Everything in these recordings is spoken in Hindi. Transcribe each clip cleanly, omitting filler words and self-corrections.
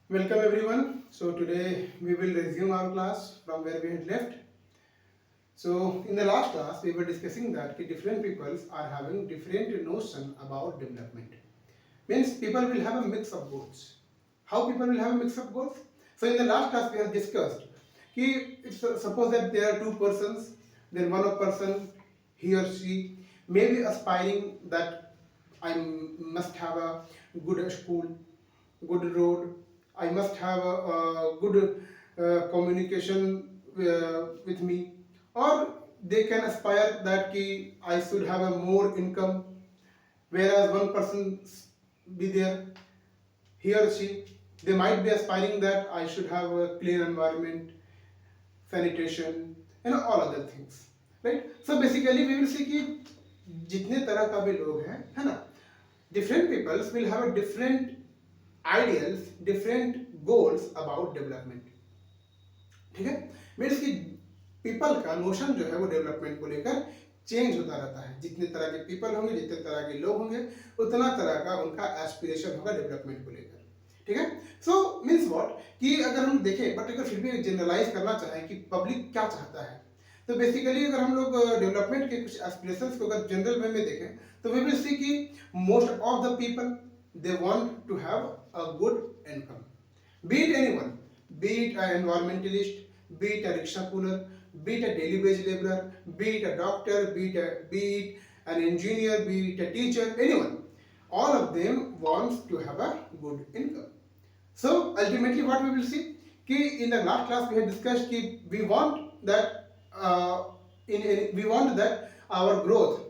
Welcome everyone. So today we will resume our class from where we had left. So in the last class we were discussing that different peoples are having different notion about development. Means people will have a mix of goals. How people will have a mix of goals? So in the last class we have discussed suppose that there are two persons, then one of person, he or she may be aspiring that I must have a good school, good road, I must have a good communication with me, or they can aspire that I should have a more income, whereas one person be there, he or she, they might be aspiring that I should have a clean environment, sanitation, all other things, right? So basically we will see कि जितने तरह का भी लोग हैं, है ना, different peoples will have a different ideals, different goals about development. ठीक है, मीन्स कि पीपल का नोशन जो है वो डेवलपमेंट को लेकर चेंज होता रहता है. जितने तरह के पीपल होंगे, जितने तरह के लोग होंगे, उतना तरह का उनका एस्पिरेशन होगा डेवलपमेंट को लेकर. ठीक है, सो मीन्स व्हाट कि अगर हम देखें, बट अगर फिर भी जनरलाइज करना चाहें कि पब्लिक क्या चाहता है, तो बेसिकली अगर हम लोग डेवलपमेंट के कुछ एस्पिरेशंस को अगर जनरल वे में देखें तो वी विल सी कि most of the people they want to have a good income, be it anyone, be it an environmentalist, be it a rickshaw puller, be it a daily wage laborer, be it a doctor, be it an engineer, be it a teacher, anyone, all of them wants to have a good income. So ultimately what we will see कि in the last class we had discussed कि we want that we want that our growth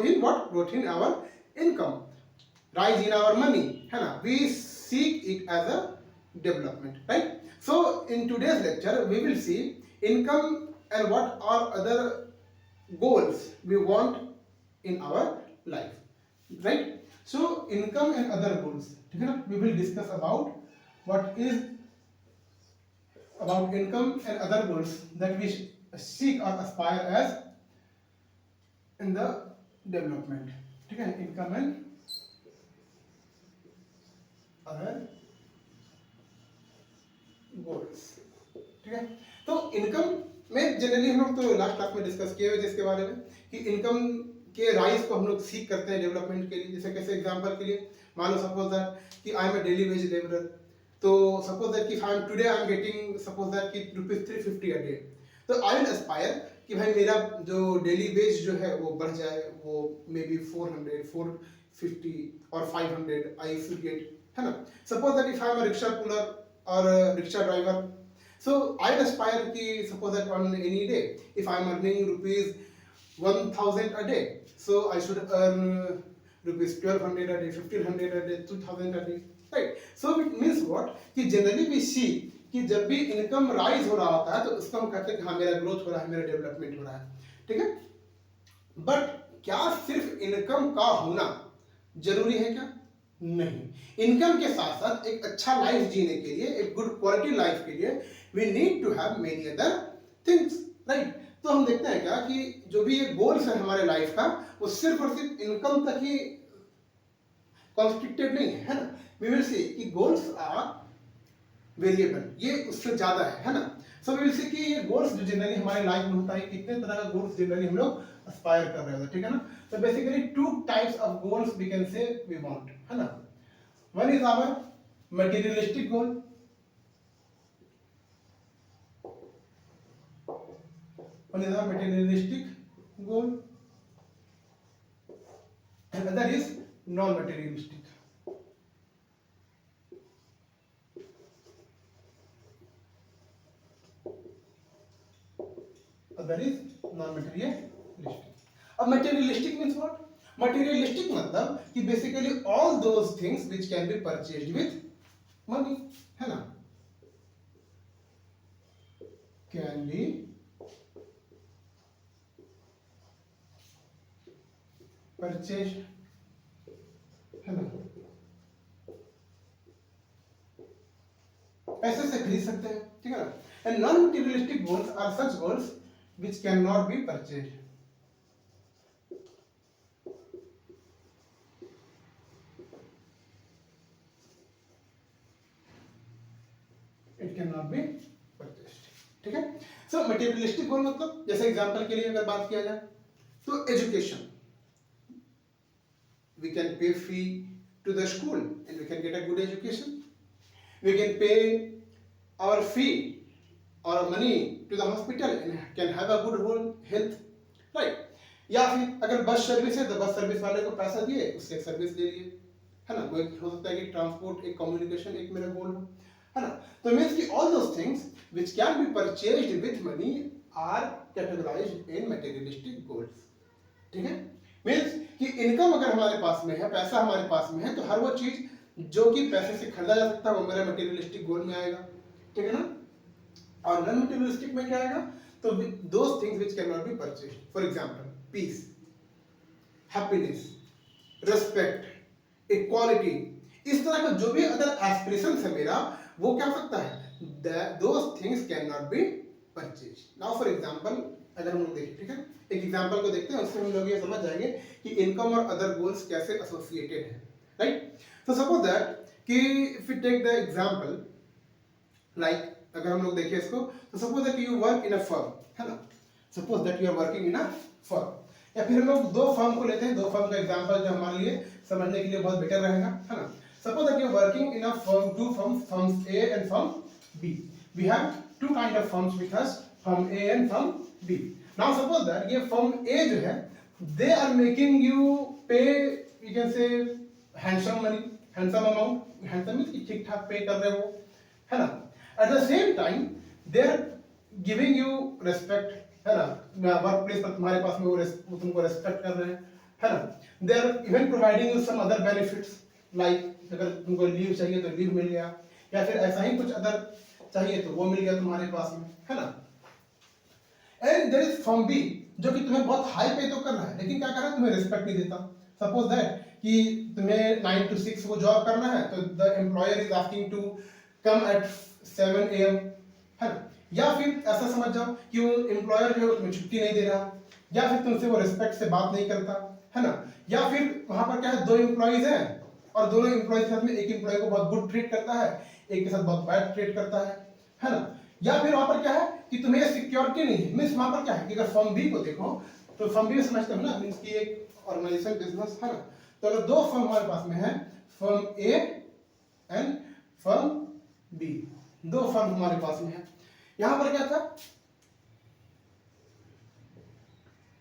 in what, growth in our income, rise in our money, है ना, we seek it as a development, right? So in today's lecture we will see income and what are other goals we want in our life, right? So income and other goals, ठीक है ना, we will discuss about what is about income and other goals that we seek or aspire as in the development. ठीक है, income and other goals. ठीक है, तो इनकम में जनरली हम लोग तो लास्ट क्लास में डिस्कस किए हुए थे इसके बारे में कि इनकम के राइज को हम लोग सीख करते हैं डेवलपमेंट के लिए. जैसे कैसे एग्जांपल के लिए मान लो सपोज दैट कि I am a daily veg labourer, तो सपोज दैट कि I am today I am getting suppose that कि ₹350 अ डे, तो आई विल एस्पायर कि भाई मेरा जो डेली वेज जो है वो बढ़ जाए, वो मे बी 400, 450 और 500 आई शुड गेट, है ना. Suppose that if I am a rickshaw puller or a rickshaw driver, so I aspire ki suppose that on any day if I am earning rupees 1000 a day, so I should earn rupees 1200 a day, 1500 a day, 2000 a day, right? So it means what कि generally we see कि जब भी इनकम राइज हो रहा होता है तो उसको हम कहते हैं कि हाँ मेरा ग्रोथ हो रहा है, मेरा डेवलपमेंट हो रहा है. ठीक है, बट क्या सिर्फ इनकम का होना जरूरी है क्या? नहीं. इनकम के साथ साथ एक अच्छा लाइफ जीने के लिए, एक गुड क्वालिटी लाइफ के लिए we need to have many other things, right? तो हम देखते हैं क्या कि जो भी ये गोल्स है हमारे लाइफ का वो सिर्फ और सिर्फ इनकम तक ही कॉन्स्ट्रिक्टेड नहीं है ना. वी विल सी कि गोल्स आर वेरिएबल, ये उससे ज्यादा है ना. सो वी विल सी कि ये गोल्स जो जनरली हमारे लाइफ में होता है, कितने तरह का गोल्स जनरली हम लोग एस्पायर कर रहे होते हैं. ठीक है ना, तो basically two types of goals we can say we want, है ना. One is our materialistic goal, one is our materialistic goal and other is non materialistic. Other is non materialistic. अब materialistic means what? Materialistic मतलब कि basically all those things which can be purchased with money, है ना, can be purchased, है ना, पैसे से खरीद सकते हैं. ठीक है ना. And non materialistic goals are such goals which cannot be purchased. It can not be purchased. ठीक है। सो मटेरियलिस्टिक गोल मतलब जैसे एग्जांपल के लिए अगर बात किया जाए तो education, we can pay fee to the school and we can get a good education. We can pay our fee or money to the hospital and can have a good health, right? या फिर अगर बस सर्विस है तो बस सर्विस वाले को पैसा दिए, उससे एक सर्विस ले लिए, है ना। वो हो सकता है कि ट्रांसपोर्ट, एक कम्युनिकेशन, एक मेरा गोल हो, है ना। तो मीन्स कि all those things which can be purchased with money are categorised in materialistic goals. ठीक है। मीन्स कि इनकम अगर हमारे पास में है, पैसा हमारे पास में है, तो हर वो चीज जो कि पैसे से खरीदा जा सकता है वो मेरा मटेरियलिस्टिक गोल में आएगा। ठीक है ना। और नॉन मटेरियलिस्टिक में क्या आएगा, तो those things which can not be purchased, for example peace, happiness, respect, equality, इस तरह का जो भी अदर एस्पिरेशंस है मेरा, वो क्या हो सकता है, those things can not be purchased. Now for example अगर हम लोग देखें, ठीक है, एक एग्जांपल को देखते हैं, उससे हम लोग ये समझ जाएंगे कि इनकम और अदर गोल्स कैसे एसोसिएटेड है, राइट। तो सपोज दैट कि if you take the example like, अगर हम लोग देखें इसको, तो suppose that you work in a firm, है ना। Suppose that you are working in a firm, या फिर हम लोग दो फर्म को लेते हैं, दो फर्म का एग्जांपल जो हमारे लिए समझने के लिए बहुत बेटर रहेगा, है ना। Suppose that you are working in a firm, two firms, firm A and firm B. We have two kind of firms with us, firm A and firm B. Now suppose that ये फर्म ए जो है, they are making you pay, you can say handsome money, handsome amount, handsome means कि ठीक ठाक पे कर रहे हो, है ना। At the same time they are giving you respect, है ना। वर्क प्लेस पर तुम्हारे पास में वो तुमको रिस्पेक्ट कर रहे हैं, है ना। They are even providing you some other benefits, like अगर तुमको लीव चाहिए तो लीव मिल गया, या फिर ऐसा ही कुछ अदर चाहिए तो वो मिल गया तुम्हारे पास में, है ना। And there is firm B जो कि तुम्हें बहुत हाई पे तो कर रहा है, लेकिन क्या कर रहा है, तुम्हें रिस्पेक्ट नहीं देता। सपोज दैट कि तुम्हें 9 to 6 वो जॉब करना है, तो the employer is asking to come at 7 AM, है ना। या फिर ऐसा समझ जाओ कि वो एम्प्लॉयर जो है तुम्हें छुट्टी नहीं दे रहा, या फिर तुमसे वो रिस्पेक्ट से बात नहीं करता, है ना। या फिर वहां पर क्या है, दो एम्प्लॉइज हैं और दोनों एम्प्लॉइज के साथ में एक एम्प्लॉय को बहुत गुड ट्रीट करता है, एक के साथ बहुत बैड ट्रीट करता है ना। या फिर वहां पर क्या है कि तुम्हें सिक्योरिटी नहीं है, मीन्स वहां पर क्या है कि अगर फर्म बी को देखो तो फर्म बी में समझते हो ना, मीन्स कि एक ऑर्गेनाइजेशन बिजनेस, है ना। तो अगर दो फर्म हमारे पास में है, firm A and firm B, दो फर्म हमारे पास में है, यहां पर क्या था,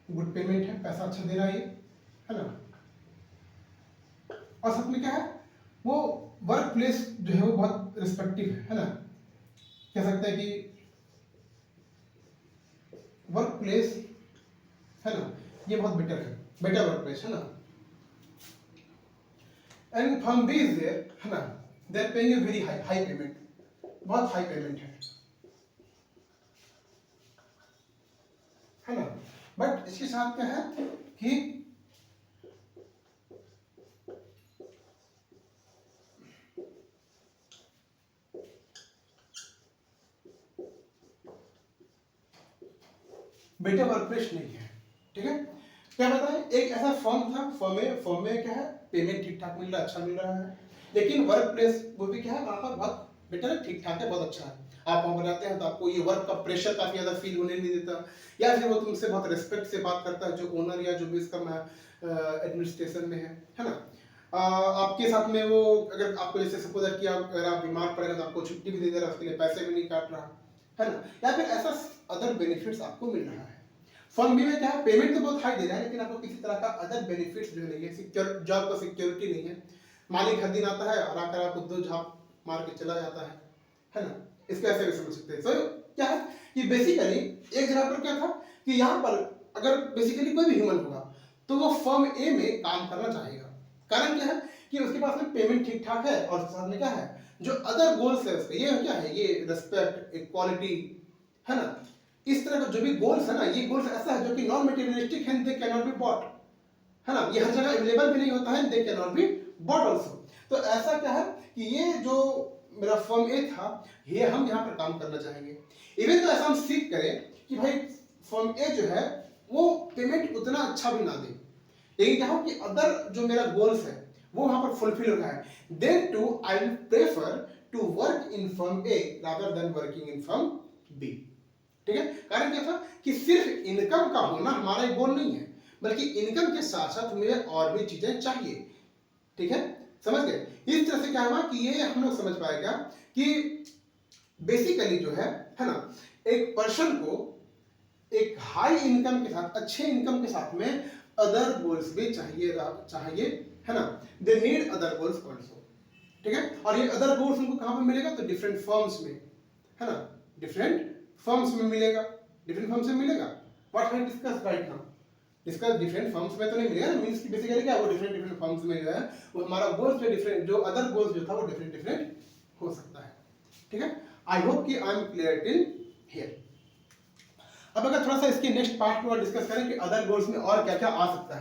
गुड पेमेंट है, पैसा अच्छा दे रहा है ये, है ना। और साथ में क्या है, वो वर्क प्लेस जो है वो बहुत रिस्पेक्टिव है ना। कह सकते हैं कि वर्क प्लेस, है ना, ये बहुत बेटर है, बेटर वर्क प्लेस, है ना। And firm B is there, है ना, they are paying you very high payment, बहुत हाई पेमेंट है ना। बट इसके साथ क्या है कि बेटर वर्क प्लेस नहीं है, ठीक है। क्या बताएं, एक ऐसा फर्म था, फर्म में क्या है, पेमेंट ठीक ठाक मिल रहा है, अच्छा मिल रहा है, लेकिन वर्क प्लेस वो भी क्या है, वहां पर बहुत बेटर है, ठीक ठाक है, बहुत अच्छा है। आप वहां पर जाते हैं तो आपको ये वर्क का प्रेशर काफी ज्यादा फील होने नहीं देता, या फिर वो तुमसे बहुत रिस्पेक्ट से बात करता है, जो ओनर या जो भी इसका एडमिनिस्ट्रेशन में है ना। आपके साथ में वो, अगर आपको जैसे सपोज कि अगर आप बीमार पड़ेगा तो आपको छुट्टी भी दे दे रहा है, उसके लिए पैसे भी नहीं काट रहा, है ना। या फिर ऐसा अदर बेनिफिट्स आपको मिल रहा है। फर्म बी में क्या है, पेमेंट तो बहुत हाई दे रहा है, लेकिन आपको किसी तरह का अदर बेनिफिट्स जो नहीं है, सिक्योर जॉब का सिक्योरिटी नहीं है, मालिक हर दिन आता है और आकर आपको दो झाप मार के चला जाता है ना। इसको ऐसे भी समझ सकते हैं। सो क्या है कि बेसिकली एक जगह पर क्या था कि यहाँ पर अगर बेसिकली कोई भी ह्यूमन होगा तो वो फर्म ए में काम करना चाहेगा। कारण क्या है कि उसके पास में पेमेंट ठीक ठाक है, और साथ में क्या है, जो अदर गोल्स है उसके, ये क्या है, ये रिस्पेक्ट, इक्वालिटी, है ना। इस तरह का जो भी गोल्स है ना, ये गोल्स ऐसा है जो कि नॉन मटेरियलिस्टिक है, they can not be bought, है ना। ये हर जगह अवेलेबल भी नहीं होता है, they can not be bought also. तो ऐसा क्या है कि ये जो मेरा फर्म ए था, ये हम यहाँ पर काम करना चाहेंगे। इवन तो ऐसा हम सीख करें कि भाई फर्म ए जो है वो पेमेंट उतना अच्छा भी ना दे, लेकिन क्या हो कि अदर जो मेरा गोल्स है वो वहां पर फुलफिल हो रहा है, then too I will prefer to work in firm A rather than working in firm B. ठीक है, कारण क्या था कि सिर्फ इनकम का होना हमारा एक गोल नहीं है, बल्कि इनकम के साथ साथ हमें और भी चीजें चाहिए। ठीक है, समझ गए? इस तरह से क्या हुआ कि ये हम लोग समझ पाएगा कि बेसिकली जो है ना, एक पर्सन को एक हाई इनकम के साथ, अच्छे इनकम के साथ में अदर गोल्स भी चाहिए है ना। They need other goals also. ठीक है, और ये अदर गोल्स उनको कहां पे मिलेगा? तो डिफरेंट फर्म्स में, है ना, डिफरेंट फर्म्स में मिलेगा। डिफरेंट फर्म्स में मिलेगा। What we discuss right now, discuss different firms में तो नहीं मिलेगा, मींस कि बेसिकली क्या, वो डिफरेंट डिफरेंट फर्म्स में जो है वो हमारा गोल्स जो डिफरेंट, जो अदर गोल्स जो था वो डिफरेंट डिफरेंट हो सकता है। ठीक है, आई होप कि I am clear till here. अब अगर थोड़ा सा इसके नेक्स्ट पार्ट को डिस्कस करें कि अदर गोल्स में और क्या क्या आ सकता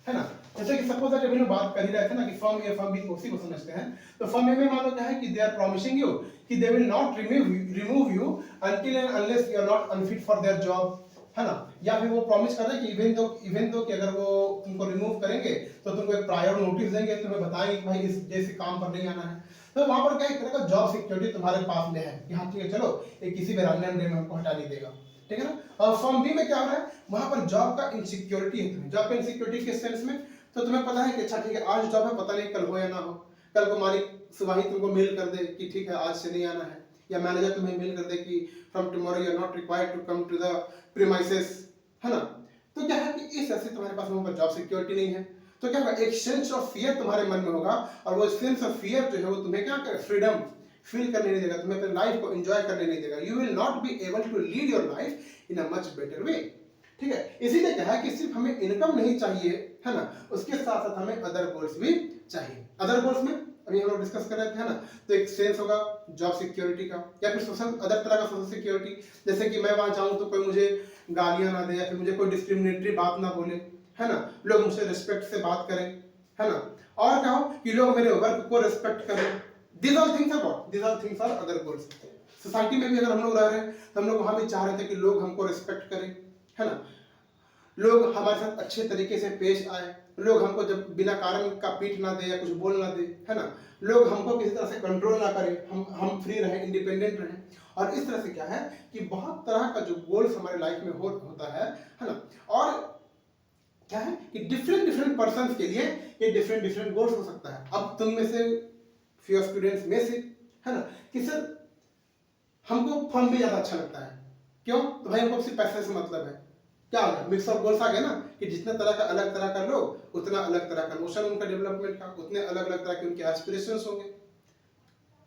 है ना। जैसे कि सपोज दैट अभी हम बात कर ही रहे थे ना कि फर्म ए फर्म बी उसी को समझते हैं। तो फर्म ए में मान लो क्या है कि दे आर प्रॉमिसिंग यू कि they will not remove you until and unless you are not unfit for their job, है ना। या फिर वो प्रॉमिस कर रहे हैं कि इवन दो कि अगर वो तुमको रिमूव करेंगे तो तुमको एक प्रायर नोटिस देंगे, तुम्हें बताएंगे कि भाई इस जैसे काम पर नहीं आना है। तो वहां पर क्या एक तरह का जॉब सिक्योरिटी तुम्हारे पास में है कि हाँ ठीक है चलो ये किसी भी रैंडम डे में हमको हटा नहीं देगा। ठीक है ना। और फॉर्म बी में क्या हो रहा है, वहां पर जॉब का इनसिक्योरिटी है तुम्हें। जॉब का इनसिक्योरिटी किस सेंस में, तो तुम्हें पता है कि अच्छा ठीक है आज जॉब है, पता नहीं कल हो या ना हो। कल को मालिक सुबह ही तुमको मेल कर दे कि ठीक है आज से नहीं आना है, या मैनेजर तुम्हें मेल कर दे कि from tomorrow you are not required to come to the premises, है ना। तो क्या है कि इस तरह से तुम्हारे पास वहां पर जॉब सिक्योरिटी नहीं है। तो क्या होगा, एक सेंस ऑफ फियर तुम्हारे मन में होगा, और वो सेंस ऑफ फियर जो है वो तुम्हें क्या करे, फ्रीडम फील करने नहीं देगा, तुम्हें अपनी लाइफ को एंजॉय करने नहीं देगा। You will not be able to lead your life in a much better way. ठीक है, इसीलिए कहा कि सिर्फ हमें इनकम नहीं चाहिए, है ना, उसके साथ साथ हमें अदर गोल्स भी चाहिए। अदर गोल्स में अभी हम लोग डिस्कस कर रहे थे, है ना। तो एक सेंस होगा जॉब सिक्योरिटी का, या फिर सोशल अदर तरह का सोशल सिक्योरिटी, जैसे कि मैं वहां जाऊं तो कोई मुझे गालियां ना दे, या फिर मुझे कोई डिस्क्रिमिनेटरी बात ना बोले, है ना, लोग मुझसे रिस्पेक्ट से बात करें, है ना। और क्या हो कि लोग मेरे वर्क को रिस्पेक्ट करें। These all things are what? These all things are other goals. Society में भी अगर हम लोग रह रहे हैं तो हम लोग वहां भी चाह रहे थे कि लोग हमको रिस्पेक्ट करें, है ना, लोग हमारे साथ अच्छे तरीके से पेश आए, लोग हमको जब बिना कारण का पीट ना दे या कुछ बोल ना दे, है ना, लोग हमको किसी तरह से कंट्रोल ना करें, हम फ्री रहें, इंडिपेंडेंट रहें। और इस तरह से क्या है कि बहुत तरह का जो गोल्स हमारे लाइफ में होता है ना। और क्या है कि डिफरेंट डिफरेंट पर्सन के लिए ये डिफरेंट डिफरेंट गोल्स हो सकता है। अब तुम में से फ्यू स्टूडेंट्स में से, है ना, कि सर हमको फर्म भी ज्यादा अच्छा लगता है, क्यों, तो भाई हमको सिर्फ पैसे से मतलब है। क्या आ गया, मिक्स ऑफ गोल्स आ गया ना, कि जितने तरह का अलग तरह का लोग, उतना अलग तरह का नोशन उनका डेवलपमेंट का, उतने अलग अलग तरह के उनके एस्पिरेशंस होंगे।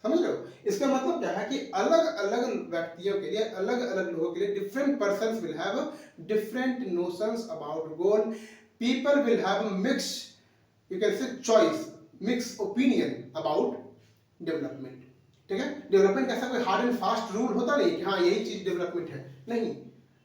समझ रहे हो, इसका मतलब क्या है कि अलग अलग व्यक्तियों के लिए, अलग अलग लोगों के लिए, different persons will have different notions about goal. People will have mix, you can से choice, mix opinion about development. ठीक है, डेवलपमेंट ऐसा कोई हार्ड एंड फास्ट रूल होता नहीं कि हाँ यही चीज डेवलपमेंट है, नहीं,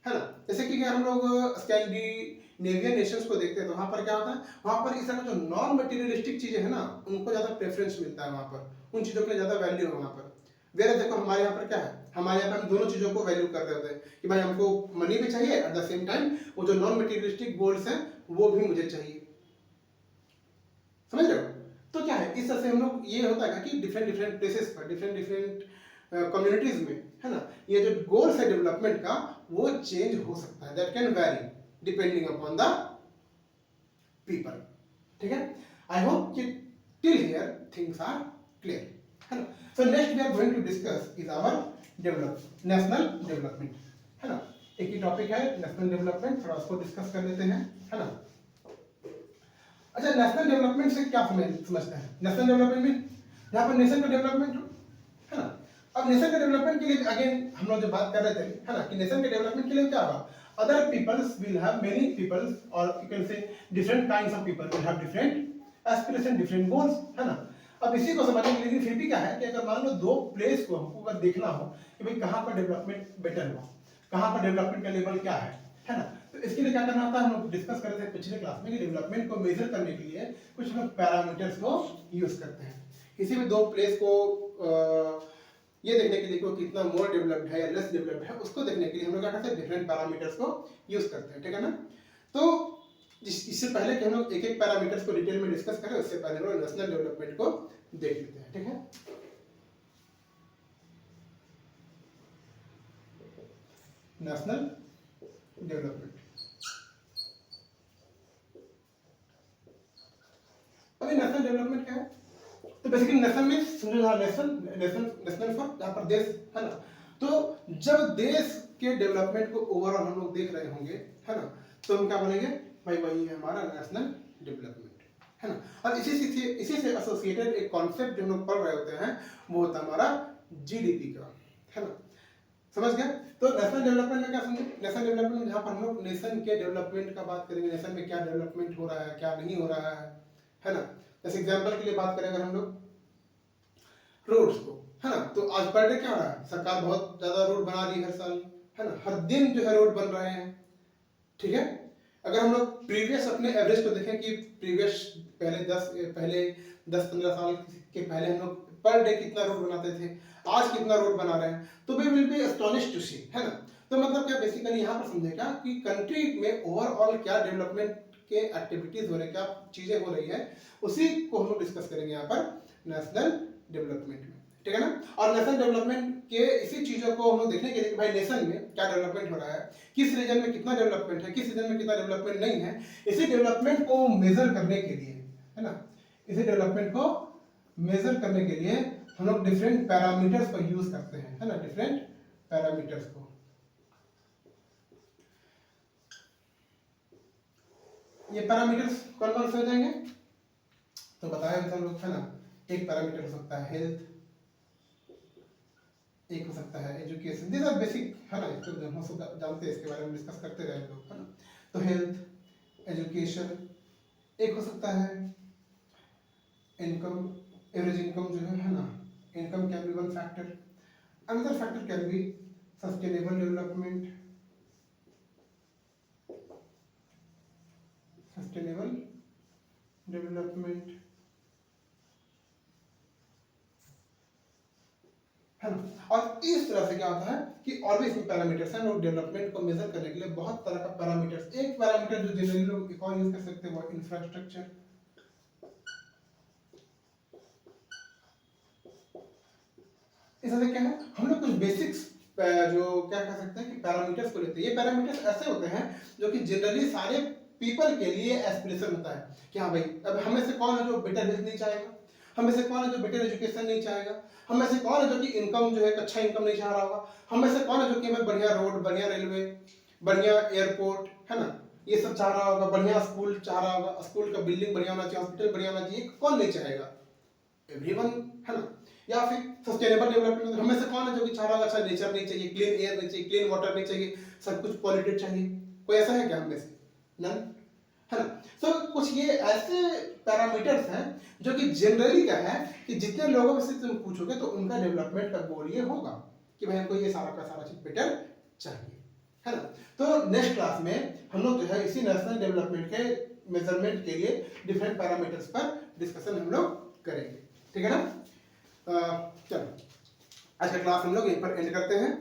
है ना। जैसे कि हम लोग स्कैंडिनेवियन नेशंस को देखते हैं तो वहां पर क्या होता है, वहां पर इस तरह जो नॉन मटेरियलिस्टिक चीजें है ना उनको ज्यादा प्रेफरेंस मिलता है, वहां पर उन चीजों के लिए ज्यादा वैल्यू है वहां पर। वेरे देखो हमारे यहाँ पर क्या है, हमारे यहाँ पर हम दोनों चीजों को वैल्यू कर रहे होते हैं कि भाई हमको मनी भी चाहिए, एट द सेम टाइम वो जो नॉन मटेरियलिस्टिक गोल्स हैं वो भी मुझे चाहिए। समझ रहे हो, तो क्या है, इस तरह से हम लोग ये होता है कि डिफरेंट डिफरेंट प्लेसेस पर, डिफरेंट डिफरेंट कम्युनिटीज में, है ना, ये जो गोल्स है डेवलपमेंट का वो चेंज हो सकता है, that can very depending upon the people. ठीक है, आई होप कि till here things are clear, है ना। So next we are going to discuss is our national development, है ना। एक ही टॉपिक है नेशनल डेवलपमेंट, थोड़ा उसको डिस्कस कर लेते हैं, है ना। अच्छा, नेशनल डेवलपमेंट से क्या समझते हैं, नेशनल डेवलपमेंट में यहाँ पर नेशन का डेवलपमेंट हो, है ना। अब नेशन के डेवलपमेंट के लिए अगेन हम लोग जो बात कर रहे थे, है ना, कि नेशन के डेवलपमेंट के लिए क्या होगा, other peoples will have many peoples, और you can say different kinds of people will have different aspiration, different goals, है ना। अब इसी को समझने के लिए फिर भी क्या है कि अगर मान लो दो प्लेस को हमको अगर देखना हो कि भाई कहाँ पर डेवलपमेंट बेटर हुआ, कहाँ पर डेवलपमेंट का लेवल क्या है ना, तो इसके लिए क्या करना होता है, हम लोग डिस्कस कर रहे थे पिछले क्लास में कि डेवलपमेंट को मेजर करने के लिए कुछ लोग पैरामीटर्स को यूज करते हैं। किसी भी दो प्लेस को ये देखने के लिए कि कितना मोर डेवलप्ड है या लेस डेवलप्ड है, उसको देखने के लिए हम लोग क्या करते हैं, डिफरेंट पैरामीटर्स को यूज करते हैं। ठीक है ना। तो इससे पहले कि हम लोग एक एक पैरामीटर्स को डिटेल में डिस्कस करें, उससे पहले हम लोग नेशनल डेवलपमेंट को देख लेते हैं। ठीक है, नेशनल डेवलपमेंट। अभी नेशनल डेवलपमेंट क्या है? तो बेसिकली नेशनल मीन्स समझो यहाँ नेशनल फॉर यहाँ पर देश है ना। तो जब देश के डेवलपमेंट को ओवरऑल हम लोग देख रहे होंगे है ना, तो हम क्या बोलेंगे भाई वही है हमारा नेशनल डेवलपमेंट है ना। और इसी से एसोसिएटेड एक कॉन्सेप्ट जो हम लोग पढ़ रहे होते हैं वो होता है हमारा जीडीपी का है ना। समझ गए? तो नेशनल डेवलपमेंट में क्या समझे? नेशनल डेवलपमेंट में जहाँ पर हम लोग नेशन के डेवलपमेंट का बात करेंगे, नेशन में क्या डेवलपमेंट हो रहा है क्या नहीं हो रहा है ना। जैसे एग्जांपल के लिए बात करें अगर हम लोग रोड्स को है ना, तो आज पर डे क्या हो रहा है, सरकार बहुत ज्यादा रोड बना रही है हर साल है ना, हर दिन जो है रोड बन रहे हैं। ठीक है, अगर हम लोग प्रीवियस अपने एवरेज को देखें कि प्रीवियस पहले 10-15 साल के पहले हम लोग पर डे कितना रोड बनाते थे, आज कितना रोड बना रहे हैं, तो we will be astonished to see है ना। तो मतलब क्या बेसिकली यहाँ पर समझे क्या कि कंट्री में ओवरऑल क्या डेवलपमेंट के एक्टिविटीज हो रहे हैं, क्या चीजें हो रही है, उसी को हम लोग डिस्कस करेंगे यहाँ पर नेशनल डेवलपमेंट में। ठीक है ना। और नेशनल डेवलपमेंट के इसी चीजों को हम लोग देखने के लिए भाई नेशन में क्या डेवलपमेंट हो रहा है, किस रीजन में कितना डेवलपमेंट है, किस रीजन में कितना डेवलपमेंट नहीं है, इसी डेवलपमेंट को मेजर करने के लिए है ना, इसी डेवलपमेंट को मेजर करने के लिए हम लोग डिफरेंट पैरामीटर्स को यूज करते हैं है ना, डिफरेंट पैरामीटर्स को। ये पैरामीटर्स कौन कौन से हो जाएंगे तो बताया हम लोग है ना। एक पैरामीटर हो सकता है हेल्थ, एक हो सकता है एजुकेशन, दिस आर बेसिक है ना, इसको हम सब जानते हैं, इसके बारे में डिस्कस करते रहे लोग है ना। तो हेल्थ, एजुकेशन, एक हो सकता है इनकम, एवरेज इनकम जो है ना, income can be one factor, another factor can be sustainable development, sustainable development है ना। और इस तरह से क्या होता है कि और भी इसमें पैरामीटर्स हैं, लोग डेवलपमेंट को मेजर करने के लिए बहुत तरह का पैरामीटर्स, एक पैरामीटर जो जनरली लोग एक और यूज कर सकते हैं वो इंफ्रास्ट्रक्चर। इस तरह क्या है, हम लोग कुछ बेसिक्स जो क्या कह सकते हैं कि पैरामीटर्स को लेते हैं। ये पैरामीटर्स ऐसे होते हैं जो कि जनरली सारे पीपल के लिए एस्पिरेशन होता है कि हाँ भाई, अब हमें से कौन है जो बेटर हेल्थ नहीं चाहेगा, हमें से कौन है जो बेटर एजुकेशन नहीं चाहेगा, हमें से कौन है जो कि इनकम जो है अच्छा इनकम नहीं चाह रहा होगा, हमें से कौन है जो कि हमें बढ़िया रोड, बढ़िया रेलवे, बढ़िया एयरपोर्ट है ना, ये सब चाह रहा होगा, बढ़िया स्कूल चाह रहा होगा, स्कूल का बिल्डिंग बढ़िया होना चाहिए, हॉस्पिटल बढ़िया होना चाहिए, कौन नहीं चाहेगा, एवरीवन है ना। या फिर सस्टेनेबल डेवलपमेंट, हमें से कौन है जो कि चाह रहा होगा अच्छा नेचर नहीं चाहिए, क्लीन एयर नहीं चाहिए, क्लीन वाटर नहीं चाहिए, सब कुछ पॉल्यूटेड चाहिए, कोई ऐसा है क्या हमें से? नन है ना। तो कुछ ये ऐसे पैरामीटर्स हैं जो कि जनरली क्या है कि जितने लोगों से तुम पूछोगे तो उनका डेवलपमेंट का गोल ये होगा कि भाई हमको ये सारा का सारा चीज बेटर चाहिए है ना। तो नेक्स्ट क्लास में हम लोग जो है इसी नेशनल डेवलपमेंट के मेजरमेंट के लिए डिफरेंट पैरामीटर्स पर डिस्कशन हम लोग करेंगे। ठीक है ना। चलो आज का क्लास हम लोग यहीं पर एंड करते हैं।